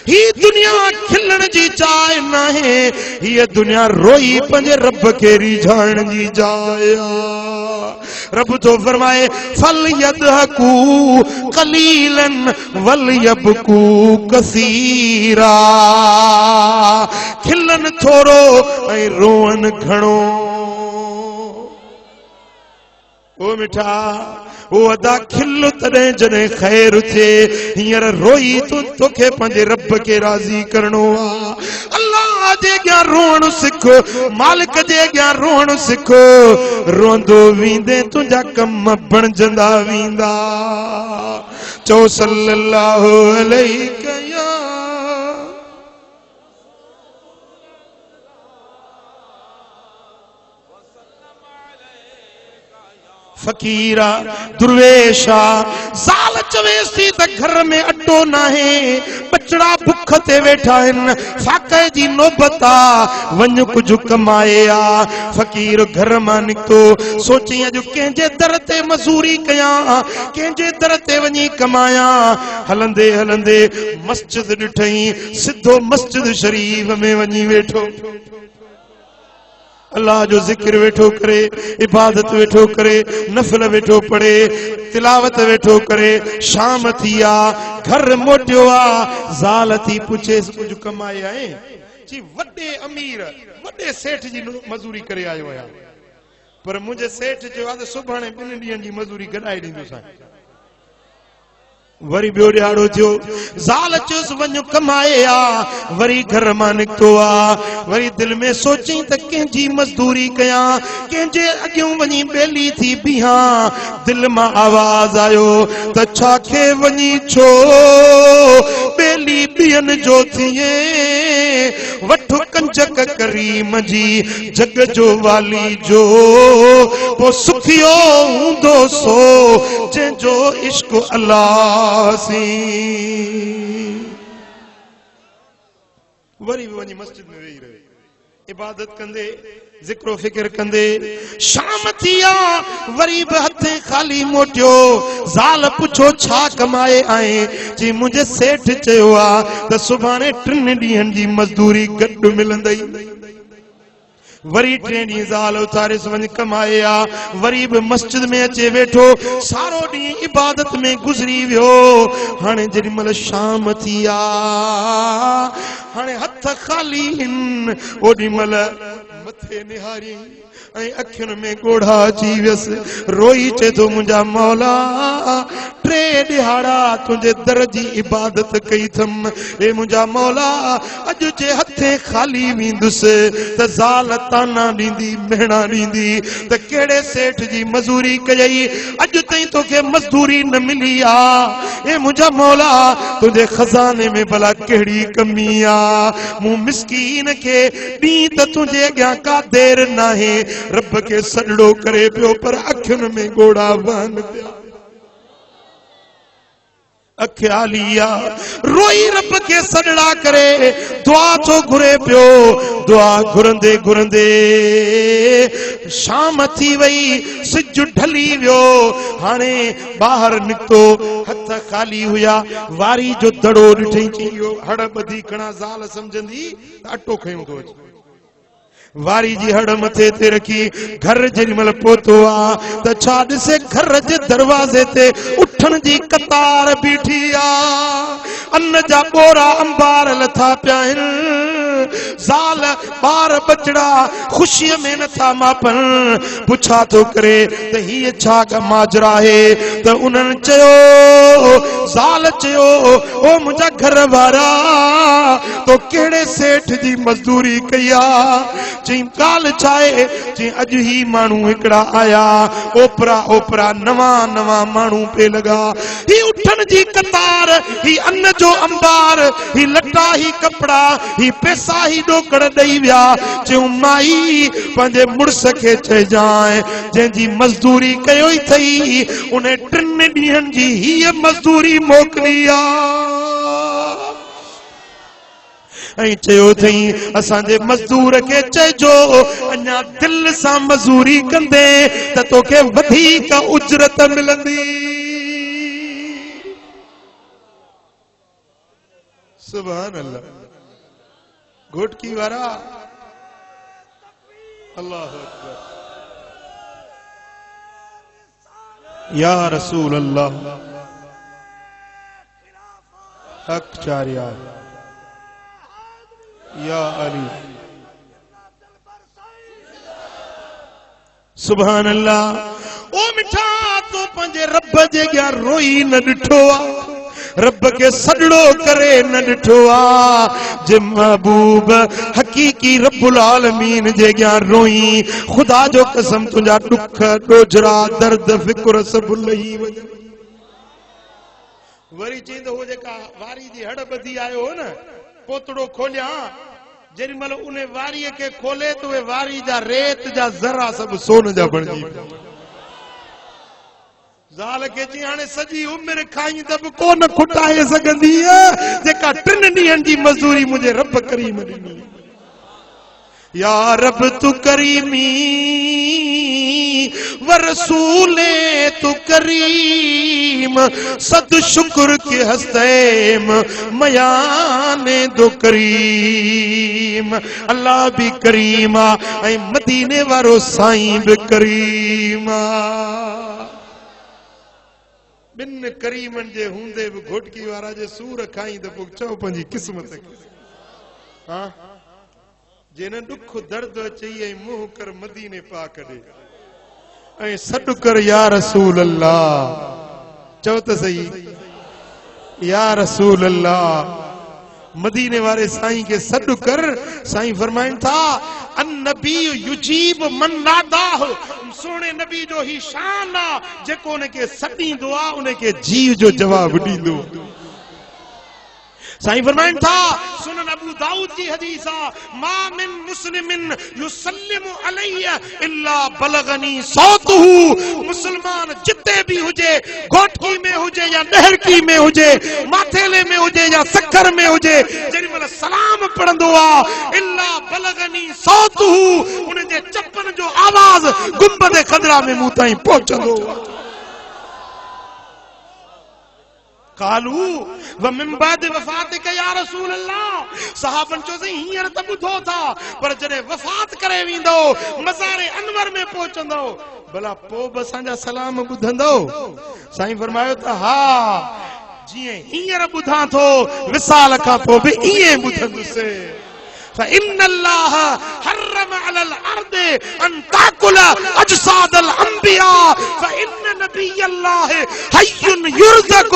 ही दुनिया खिलण जी जाइ नाहे, ये दुनिया रोई पंहिंजे रब के रिझाइण जी जाइ आ। रब तो फरमाए फल यदहकू कलीलन वल यबकू कसीरा, खिलन थोरो ऐं रोअन घणो। ओ मिठा ओ अदा खिल तॾहिं जॾहिं खैर थे, हींअर रोई तोखे पंहिंजे रब के राज़ी करणो आ। अल्लाह जे अॻियां रोअण सिख, मालिक जे अॻियां रोअण सिख, रोंदो वींदे तुंहिंजा कम बणजंदा वींदा। चओ सल्लल्लाहु अलैहि या फकीरा दुर्वेशा। ज़ाल चवेस थी त घर में अटो नाहे, बचड़ा भुख ते वेठा आहिनि, फाके जी नौबत आ, वञ कुझु कमाए आ। फकीर घर मां निकितो, सोची अॼु कंहिंजे दर ते मज़ूरी कयां, कंहिंजे दर ते वञी कमायां। हलंदे हलंदे मस्जिद ॾिठई, सिधो मस्जिद शरीफ में वञी वेठो। अल्लाह जो जिक्र वेठो करे, इबादत वेठो करे, नफल वेठो पढ़े, तिलावत वेठो करे। शाम थी आ, घर मोटियो आ। ज़ाल थी पुछे कुछ कमाए आए? जी वॾे अमीर वॾे सेठ जी मजूरी करे आयो आहियां, पर मुंहिंजे सेठ जो आहे सुभाणे 2 ॾींहंनि जी मजूरी गॾाए ॾींदोसां। वरी ॿियो ॾियारो थियो, ज़ाल चयुसि वञ कमाए आ। वरी घर मां निकितो आ, वरी दिलि में सोचई त कंहिंजी मज़दूरी कयां, कंहिंजे अॻियां वञी ॿेली थी बीहां। दिलि मां आवाज़ आयो त छा खे वञी छो ॿेली ॿियनि जो थिए, वठ कंजक करीम जी जग जो वाली जो, पोइ सुखियो हूंदो सो जंहिंजो इश्क अल्लाह सी। वरी वञी मस्जिद में वेही रहे, इबादत कंदे, जिक्रो फिक्र कंदे। शाम थी आ, वरी बि हथे खाली मोटियो। ज़ाल पुछो छा कमाए आए? जी मुंहिंजे सेठ चयो आ त सुभाणे 3 ॾींहंनि जी मज़दूरी गॾु मिलंदई। वरी 3 ॾींहं ज़ाल उथारिस वञ कमाए आ। वरी बि मस्जिद में अचे वेठो, सारो ॾींहुं इबादत में गुज़री वियो। हाणे जेॾी महिल शाम थी आ, हाणे हथ खाली आहिनि, ओॾी महिल मथे निहारी ऐं अखियुनि में ॻोढ़ा अची वियसि। रोई चए थो मुंहिंजा मौला 3 ॾिहाड़ा तुंहिंजे दर जी इबादत कई थम। ए मुंहिंजा मौला अॼु जे हथे खाली वेंदुसि त ज़ाल ताना ॾींदी, मेणा ॾींदी त कहिड़े सेठ जी मज़ूरी कयई, अॼु ताईं तोखे मज़दूरी न मिली आ। ए मुंहिंजा मौला तुंहिंजे खज़ाने में भला कहिड़ी कमी आ? मूं मिस्कीन खे ॾींहुं त तुंहिंजे अॻियां का देर नाहे, रब के सॾड़ो करे पियो, पर अखियुनि में ॻोढ़ा वहनि पिया। अखियालिया रोई रब के सॾड़ा करे दुआ थो घुरे पियो। दुआ घुरंदे घुरंदे शाम थी वई, सिज ढली वियो। हाणे ॿाहिरि निकितो, हथ खाली हुया। वारी जो दड़ो ॾिठई, इहो हड़ ॿधी खणा। ज़ाल सम्झंदी त अटो खयूं थो अचे। वारी जी हड़ मथे ते रखी घर जेमल पहुतो आ त छा ॾिसे घर जे दरवाज़े ते उठण जी कतार बीठी आ। अन्न जा बोरा अंबार लथा पिया आहिनि। ज़ाल ॿार बचड़ा ख़ुशीअ में नथा मापन। पुछा थो करे त हीअ छा माजरा आहे त उन्हनि चयो, ज़ाल चयो, ओ मुंहिंजा घर वारा तो कहिड़े सेठ जी मज़दूरी कई आ। चई ॻाल्हि छा आहे? चई अॼु ही माण्हू हिकिड़ा आया, ओपरा ओपरा नवां नवां माण्हू पे लॻा। ही उठण जी कतार, ही अन्न जो अंबार, ही लटा, ही कपड़ा, ही पैसा, ही ॾोकड़ ॾेई विया। चयूं माई पंहिंजे मुड़ुस खे चइजांइ जंहिंजी मज़दूरी कयो ई थई उन 3 ॾींहंनि जी हीअ मज़दूरी मोकिली आ। ऐं चयो थई असांजे मज़दूर खे चइजो अञा दिल सां मज़दूरी कंदे त तोखे वधीक उजरत मिलंदी। सुभान अल्लाह। घोटकी वारा अल्लाह अकबर। या रसूल अल्लाह हक चारिया या अली। सुभान अल्लाह। ओ मिठा तो पंहिंजे रब जे अॻियां रोई न ॾिठो आ, रब के सजड़ो करे न ॾिठो आ। जे महबूब हकीकी रब्बुल आलमीन जे अॻियां रोई, खुदा जो कसम तुंहिंजा दुख ॾोजरा दर्द फिक्र सभु लही वञे। वरी चईंदो हो जेका वारी जी हड़ ॿधी आयो हो न, पोतड़ो खोलिया, जेॾीमहिल उन वारीअ खे खोले त उहे वारी जा रेत जा ज़रा सभु सोन जा बणिजी विया। ज़ाल खे चई हाणे सॼी उमिरि खाई त बि कोन खुटाए सघंदी जेका 3 ॾींहंनि जी मज़दूरी मुंहिंजे रब करीम ॾिनी। या रब तू करीमी व रसूले तू करीम सद शुक्र के हस्तैम मयाने दो करीम। अल्लाह भी करीमा ऐं मदीने वारो साईं भी करीमा। बिन करीमन जे हूंदे भी घोटकी वारा जे सूर खाई त पोइ चओ पंहिंजी किस्मत खे। हाँ जे न दुख दर्द अचई ऐं मुंह कर मदीने पाक ॾे ऐं सॾु कर या रसूल अल्लाह। चओ त सही या रसूल अल्लाह। मदीने वारे साईं के सॾु कर। साईं फरमाइनि था अन्नबी युजीब मन नादाह। सोने नबी जो ही शान आ जेको उनके सॾींदो आ उनके जीव जो जवाब ॾींदो। साईं फरमाइनि था सुनन अबू दाऊद जी हदीस आ मा मिन मुस्लिमिन युसल्लिमु अलैया इल्ला बलगनी सौतहु। मुसलमान जिते भी हुजे, घोटकी में हुजे या नहरकी में हुजे, माथेले में हुजे या सखर में हुजे, जेॾीमहिल सलाम पढ़ंदो आ इल्ला बलगनी सौतहु उन जे चपन जो आवाज़ गुंबद खदरा में मूं ताईं पहुचंदो। कालू व मिन बाद वफातिक या रसूल अल्लाह। सहाबन चो सही हींअर त ॿुधो था पर जॾहिं वफ़ात करे वेंदो मज़ारे अनवर में पहुचंदो भला पोइ बि असांजा सलाम ॿुधंदो। साईं फरमायो त हा जीअं हींअर ॿुधां थो विसाल खां पोइ बि ईअं ॿुधंदुसि। فإن الله حرم على الأرض أن تأكل أجساد الأنبياء فإن نبي الله حي يرزق।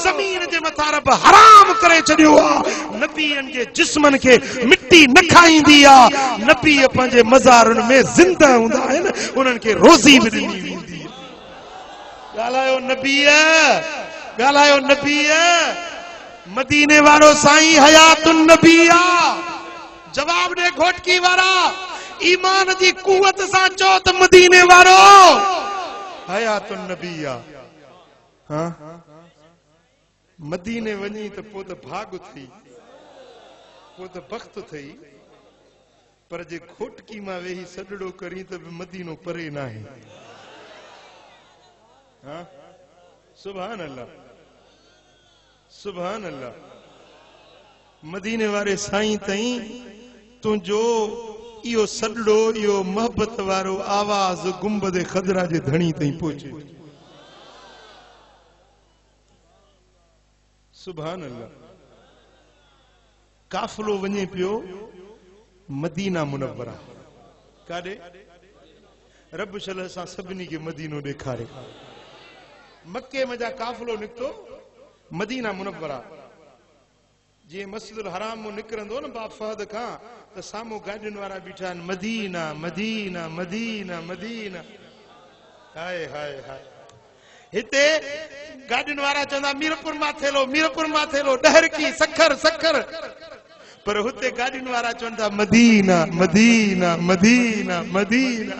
ज़मीन जे मथां रब हराम करे छॾियो आहे नबीअनि जे जिस्मनि खे मिटी न खाईंदी आहे। नबी पंहिंजे मज़ारुनि में ज़िंदा हूंदा आहिनि, उन्हनि खे रोज़ी बि ॾिनी वेंदी। ॻाल्हायो नबीअ, ॻाल्हायो नबीअ। मदीने वारो साईं हयातुन नबी आहे। जवाब दे घोटकी वारा ईमान जी कुवत सां चो त मदीने वारो हयातुन नबी आहे। हाँ मदीने वञी त पोइ त भाग थी, पोइ त बख़्त थई। पर जे घोटकी मां वेही सॾड़ो करी त मदीनो परे न आहे। हाँ सुभान अल्लाह, सुभान अल्लाह। मदीने वारे साईं ताईं तुंहिंजो इहो सॾड़ो इहो मोहब्बत वारो आवाज़ गुंबद खदरा जे धणी ताईं पहुचे। सुभान अल्लाह। काफ़िलो वञे पियो मदीना मुनव्वरा। काॾे? रब शल सां सभिनी खे मदीनो ॾेखारे। मक्के में जा काफ़िलो निकितो मदीना मुनव्वरा। जे मस्जिदुल हराम में निकिरंदो न बाप फहद खां त साम्हूं गाॾियुनि वारा बीठा आहिनि, मदीना मदीना मदीना मदीना। हाय हाय हाय। हिते गाॾियुनि वारा चवंदा मीरपुर मां थेलो, मीरपुर मां थेलो, डहरकी सखर सखर। पर हुते गाॾियुनि वारा चवंदा मदीना मदीना मदीना मदीना।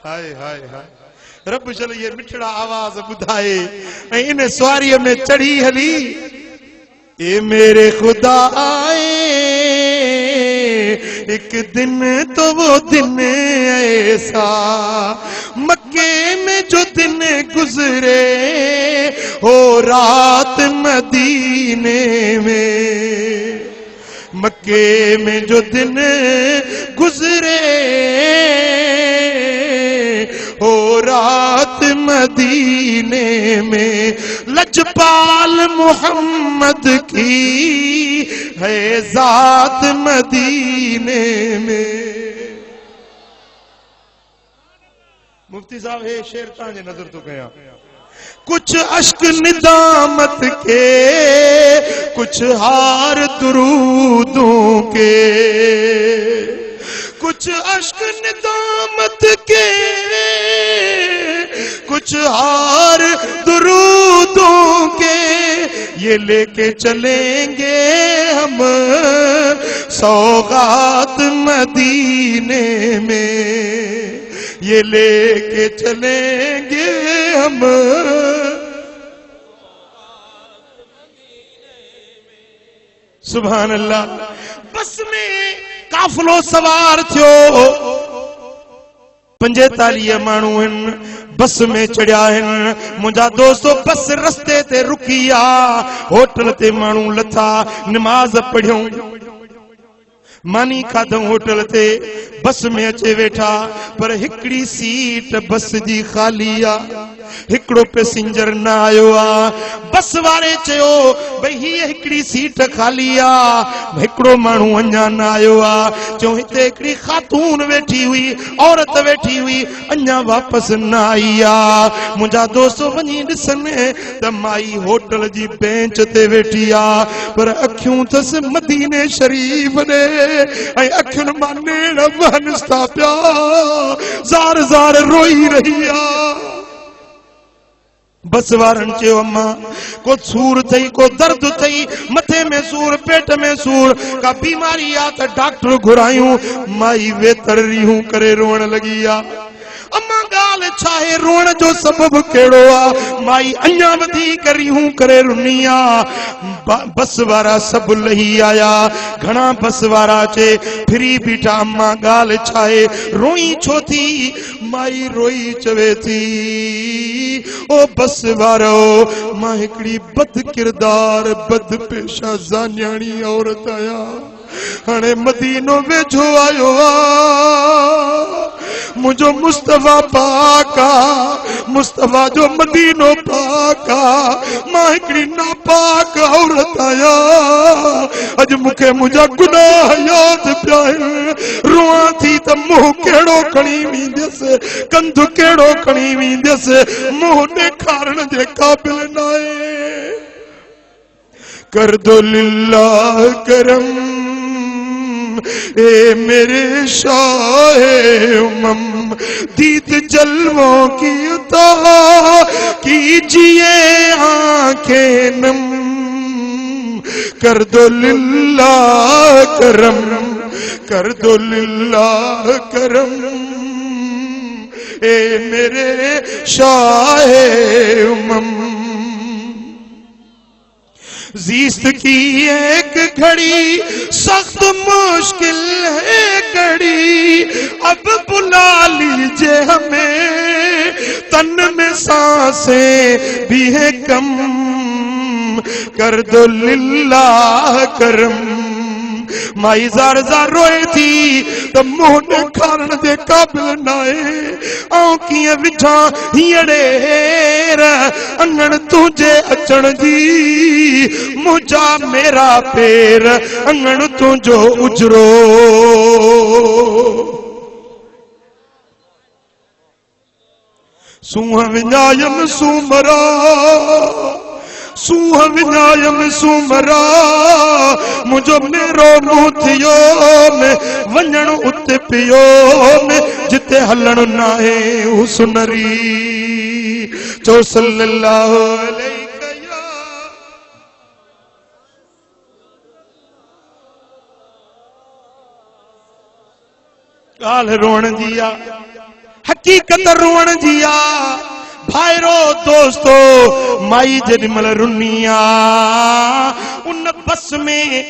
हाय हाय हाय। रब चल ये मिठड़ा आवाज ॿुधाए ऐं इन सवारीअ में चढ़ी हली। ए मेरे खुदा आए एक दिन तो वो दिन ऐसा, मक्के में जो दिन गुजरे हो रात मदीने में। मक्के में जो दिन गुजरे हो रात मदीने में, लजपाल मोहम्मद की है जात मदीने में। मुफ्ती साहब हे शेर तांजे नजर तो कया। कुछ अश्क निदामत के, कुछ हार दुरूदों के, कुछ अश्क निदामत के, कुछ हार दुरूदों के, ये लेके चलेंगे हम सौगात मदीने में। ये लेके चलेंगे हम। सुभान अल्लाह। बस में काफिलो सवार थियो, 45 माण्हू आहिनि, बस में चढ़िया आहिनि। मुंहिंजा दोस्तो बस रस्ते ते रुकी आ, होटल ते माण्हू लथा, नमाज़ पढ़ियूं, मानी खाधऊं होटल ते, बस में अचे वेठा। पर हिकड़ी सीट बस जी खाली आ, हिकड़ो पैसेंजर न आयो आ। बस वारे चयो भई हीअ हिकड़ी सीट खाली आ, हिकड़ो माण्हू अञा न आयो आ। चयो हिते हिकड़ी खातून वेठी हुई, औरत वेठी हुई, अञा वापस न आई आ। मुंहिंजा दोस्त वञी ॾिसनि त माई होटल जी बेंच ते वेठी आ, पर अखियूं अथसि मदीने शरीफ ॾे, ऐं अखियुनि मां नेड़ वहनिस्ता पिया, ज़ार ज़ार रोई रही आ। बस वारन चयो अम्मा को सूर थई, को दर्द थई, मथे में सूर, पेट में सूर, का बीमारी आ त डॉक्टर घुरायूं। माई वेतर रिहूं करे रोअण लगी आ। अम्मा ॻाल्हि छा आहे, रोअण जो सबब कहिड़ो आ? माई अञा वधीक रिहूं करे रुनी आ। बस वारा सभु लही आया, घणा बस वारा अचे फिरी बीठा। अम्मा ॻाल्हि छा आहे, रोई छो थी? माई रोई चवे थी ओ बस वारो, मां हिकड़ी बद किरदार बद पेशा ज़ान्याणी औरत आया, हाणे मदीनो वेझो आयो आ। मुझो मुस्तफा पाक आ, मुस्तफा जो मदीनो पाक आ, मां हिकड़ी नापाक औरत आया। अज मुखे मुझा गुनाह याद पिया आहिनि। रोआं थी त मुंहुं कहिड़ो खणी वेंदसि, कंधु कहिड़ो खणी वेंदसि, मुंहुं ॾेखारण जे क़ाबिल न आहे। कर दो लिल्लाह करम ए मेरे शाहे उमम, दीद जलवों की उता कीजिए आंखें नम। कर दो लिल्लाह करम, कर दो लिल्लाह करम ए मेरे शाहे उमम। जीस्त की एक घड़ी सख्त मुश्किल है घड़ी, अब बुला लीजिए हमें, तन में सांसें भी है कम। कर दो लिल्लाह करम माई ज़ार ज़ार रोए थी तो मुंह ॾेखारण जे क़ाबिल नाहे आऊं कीअं विझा हीअड़ेर अंगण तुंहिंजे अचण जी मुंहिंजा मेरा पेर अंगण तुंहिंजो उजरो सूह विञायम सूमरा सूह विञायम सूमरा मुंहिंजो मेरो मुंहुं थियो में वञण उते पियो में जिते हलण नाहे हू सुनरी चो सल्लल्लाहु अलैहि ॻाल्हि रोअण जी आ हकीकत रोअण जी आ भाइरो दोस्तो माई जेॾीमहिल रुनी आ उन बस में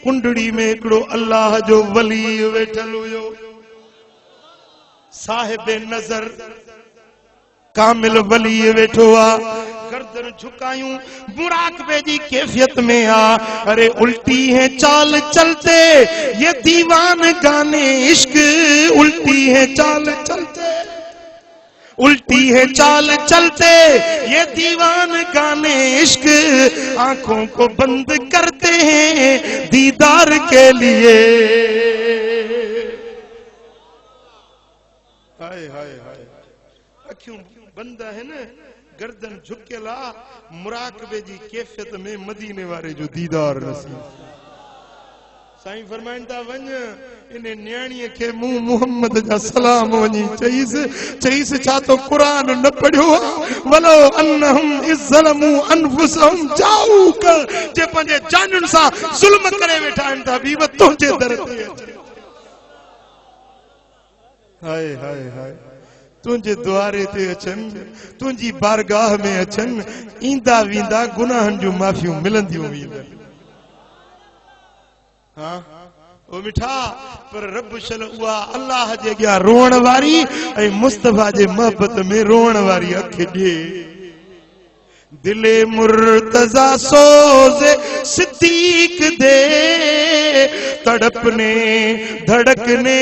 कुंडड़ी में हिकिड़ो अल्लाह जो वली वेठल हुयो साहिब नज़र कामिल वली वेठो आ गर्दन झुकायूं मुराकबे जी कैफियत में आ अरे उल्टी है चाल चलते ये दीवान गाने इश्क उल्टी है चाल चलते उल्टी है चाल चलते ये दीवान गाने इश्क आंखों को बंद करते हैं दीदार के लिए हाय हाय हाय अखियों बंद है ना गर्दन झुकेला मुराकबे जी कैफियत में मदीने वारे जो दीदार नसीब साईं फरमाइंदा वञ इने न्याणीअ खे मुंह मोहम्मद जा सलाम वञी चईस छा तो कुरान न पढ़ियो वलो अन्नहुम इज़लमू अनफुसहुम जाऊक जे पंहिंजे जानुनि सां ज़ुल्म करे वेठा आहिनि त हबीब तुंहिंजे दर ते हाय हाय हाय तुंहिंजे द्वारे ते अचनि तुंहिंजी बारगाह में अचनि ईंदा वेंदा गुनाहनि जूं माफ़ियूं मिलंदियूं वेंदियूं हाँ ओ मिठा पर रब शल उहा अल्लाह जे अॻियां रोअण वारी ऐं मुस्तफा जे मोहब्बत में रोअण वारी अखि ॾे दिले मुर्तजा सोज़े सिद्दीक दे तड़पने धड़कने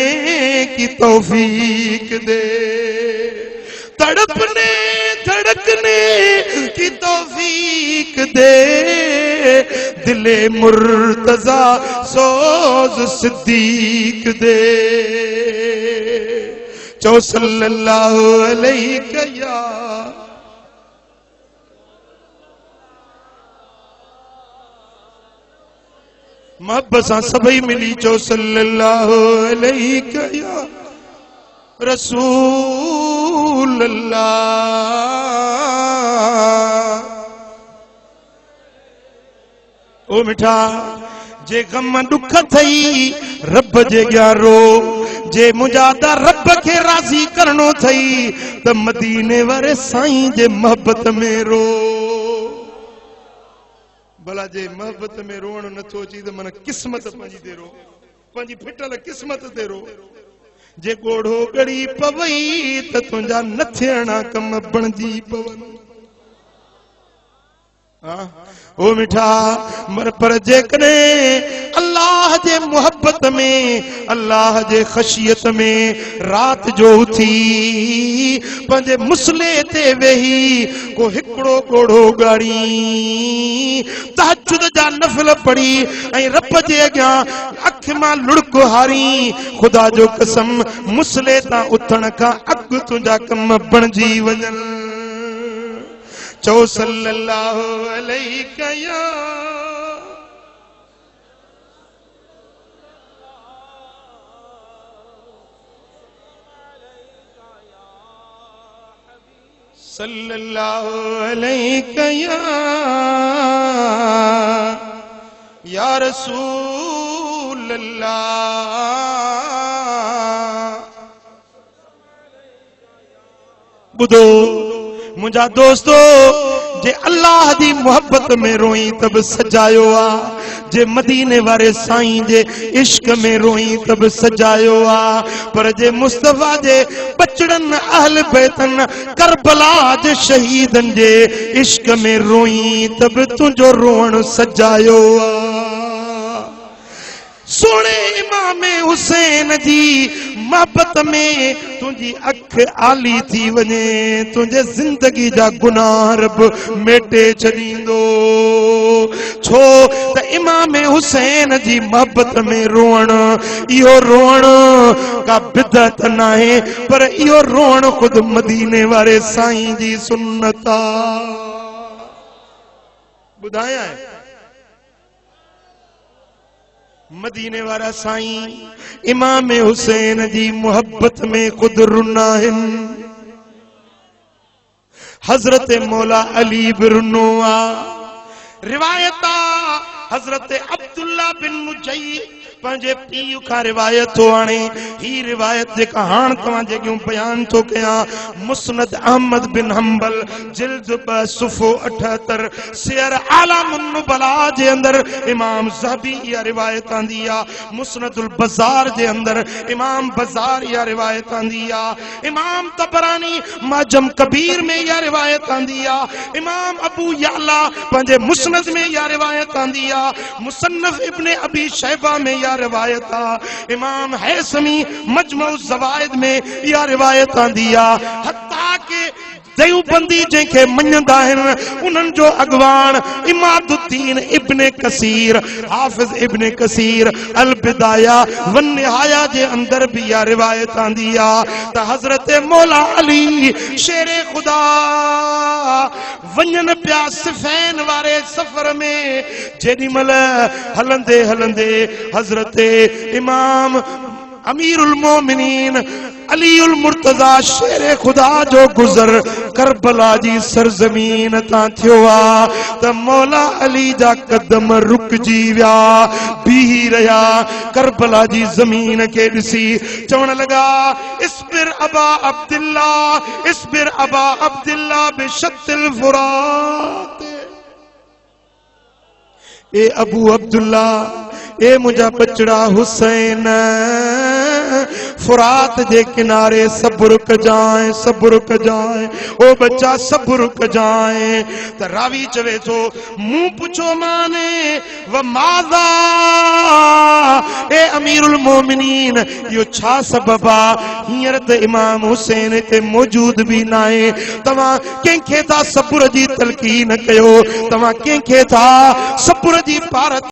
की तौफीक दे तड़पने धड़कने की तौफीक दे दिले मुर्तजा सोज़ सिद्दीक दे चो सल्लल्लाहु अलैहि या मोहब्बत सां सभई मिली चो सल्लल्लाहु अलैहि या रसूल अल्लाह ओ मिठा जे गम दुख थई रब जे रो जे मुंहिंजा रब खे राज़ी करणो थई त मदीने वारे साईं जे मोहब्बत में रो भला जे मोहब्बत में रोअण नथो अची त मन किस्मत पंहिंजी ते रो पंहिंजी फिटल किस्मत ते रो जे गोढ़ो गड़ी पवई त तुंहिंजा न थियणा कम बणजी पवनि ओ मिठा मर पर जेकॾहिं अल्लाह जे मोहब्बत में अल्लाह जे ख़शियत में रात जो उथी पंहिंजे मुसले ते वेही को हिकिड़ो गोढ़ो ॻाड़ी तहज्जुद जा नफ़िल पढ़ी ऐं रब जे अॻियां अखि मां लुड़क हारी ख़ुदा जो कसम मुसले तां उथण खां अॻु तुंहिंजा कम बणजी वञनि चो सल्लल्लाहु अलैहि या सल्लल्लाहु अलैहि या रसूल अल्लाह बुधो मुझा दोस्तो जे अल्लाह दी मोहब्बत में रोई तब सजायो आ जे मदीने वारे साईं जे इश्क में रोई तब सजायो आ पर जे मुस्तफा जे बचड़न अहल बैतन करबला जे शहीदन जे इश्क में रोई तब तुझो रोण सजायो आ इमाम हुसैन जी मोहब्बत में तुझी अख आली थी वने, तुझे जिंदगी जा गुनाह रब मेटे छॾींदो। छो त इमाम हुसैन जी मोहब्बत में रोअण, इहो रोअण का बिदअत नाहे, पर इहो रोअण खुद मदीने वारे साईं जी सुन्नत आ। ॿुधाया है मदीने वारा साईं इमाम हुसैन जी मोहब्बत में खुद रुना आहिनि। हजरत मौला अली बि रुनो आ। रिवायत आ हजरत अब्दुल्ला बिन मुजई पंहिंजे पीउ खां रिवायत थो आणे। ही रिवायत जेका हाण तव्हां जेकियूं बयान थो कयां, मुस्नद अहमद बिन हंबल जिल्द 2 सुफ़ो 78 सियर आलामुन नुबला जे अंदर इमाम ज़हबी इहा रिवायत आंदी आ। मुस्नदुल बज़ार जे अंदर इमाम बज़ार इहा रिवायत आंदी आ। इमाम तबरानी माजम कबीर में इहा रिवायत आंदी आ। इमाम अबू याला पंहिंजे मुस्नद में इहा रिवायत आंदी आ। मुसन्नफ इब्ने अबी शैबा में इहा रिवायत आ। इमाम हैसमी मजमउ ज़वाइद में इहा रिवायत आंदी आ। हत्ता के देवबंदी जंहिंखे मञंदा आहिनि उन्हनि जो अॻवान इमादुद्दीन इब्ने कसीर, हाफ़िज़ इब्ने कसीर अल बिदाया वन निहाया जे अंदर भी इहा रिवायत आंदी आ त हज़रत मौला अली शेरे खुदा वञनि पिया सिफ़ैन वारे सफ़र में। जेॾी महिल हलंदे हलंदे हज़रत इमाम अमीरुल मोमिनीन अलीउल मुर्तज़ा शेरे खुदा जो गुज़र करबला जी सरजमीन तां थियो आ त मौला अली जा कदम रुकजी विया, बीही रहिया करबला जी ज़मीन के ॾिसी। चवण लॻा इस्बिर अबा अब्दुल्ला, इस्बिर अबा अब्दुल्ला बिशत्तिल फुरात। ए अबू अब्दुल्ला, ए मुंहिंजा बचड़ा हुसैन, फुरात जे किनारे सब्र कजाए, सब्र कजाए, ओ बच्चा सब्र कजाए। त रावी चवे थो मूं पुछो माने व माज़ा, ए अमीरुल मोमिनीन यो छा सबब आ? हींअर त इमाम हुसैन हिते मौजूद भी नाहे, तव्हां कंहिंखे था सब्र जी तलकीन कयो, तव्हां कंहिंखे था सब्र जी पारत